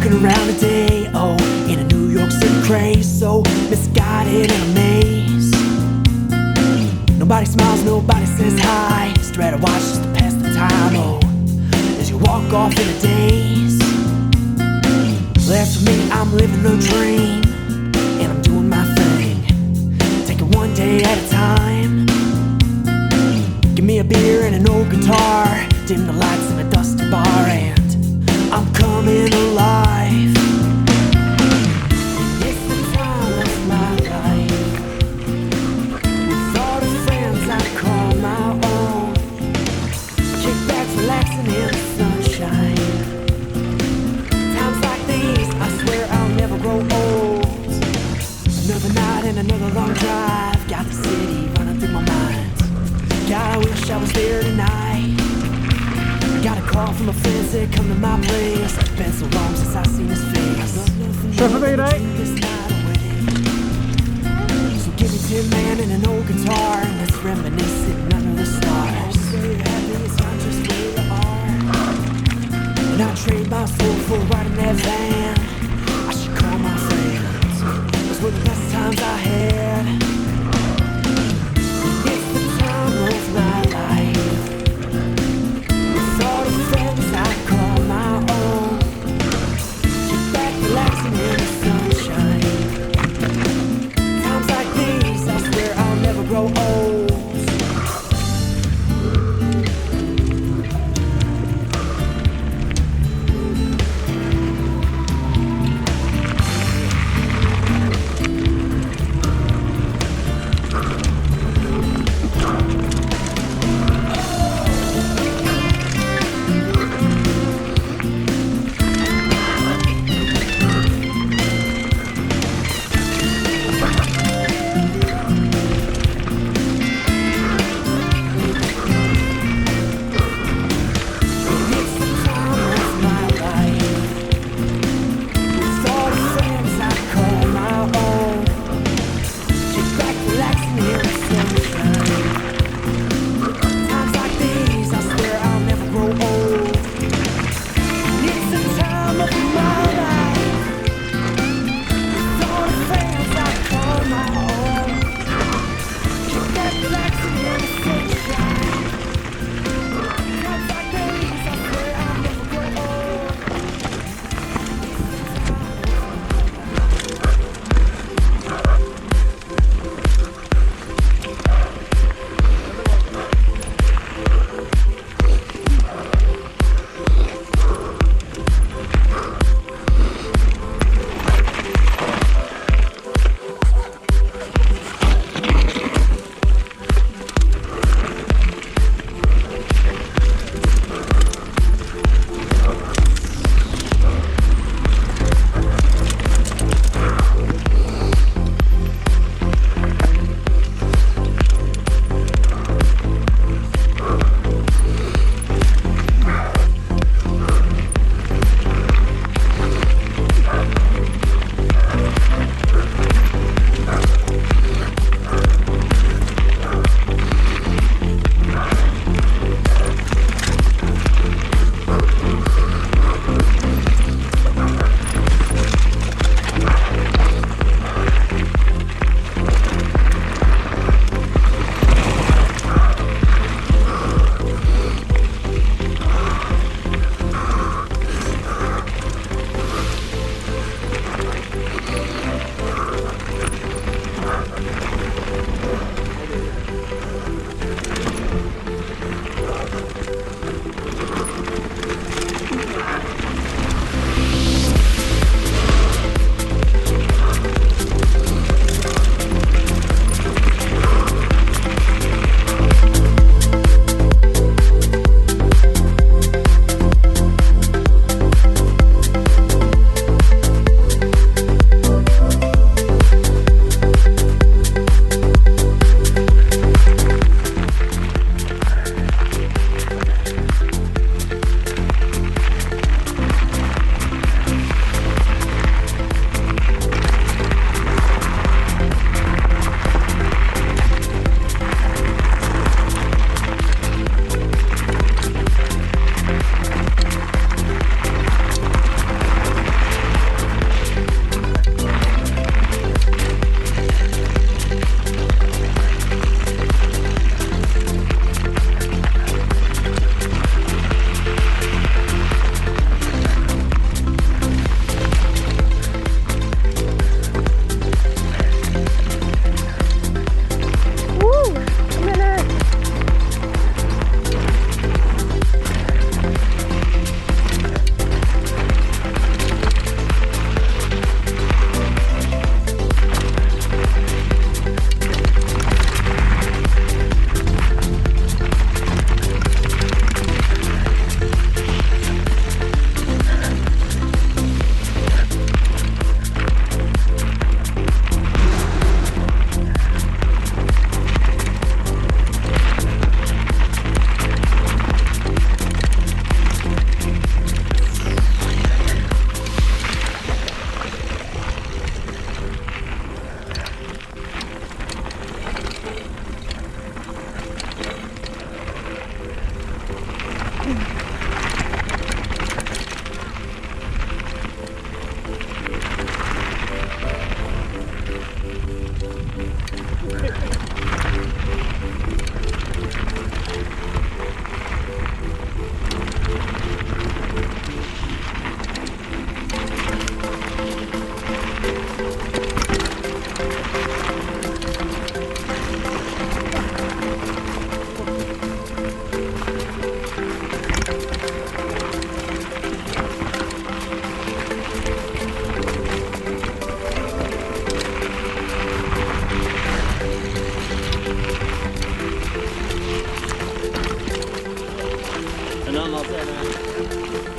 walking around today, oh, in a New York City craze, so misguided and amazed. Nobody smiles, nobody says hi. Straight to watch just to pass the time, oh, as you walk off in a daze. Well, as for me, I'm living the dream, and I'm doing my thing, taking one day at a time. Give me a beer and an old guitar, dim the lights in a dusty bar, and I'm coming alive. It's the time of my life, with all the friends I call my own. Kickbacks, relaxing in the sunshine. Times like these, I swear I'll never grow old. Another night and another long drive, got the city running through my mind. God, I wish I was there tonight. Got a call from a friend, said come to my place. It's been so long since I seen his face. Kör förbi dig. So give me Tin Man and an old guitar, and let's reminisce sitting under the stars. And I trade my soul for riding that van. I should call my friends, those were the best times I had. It's the time of my life, with all the friends I call my own. Kick back, relaxing in the sunshine. Times like these, I swear I'll never grow old. annat är det.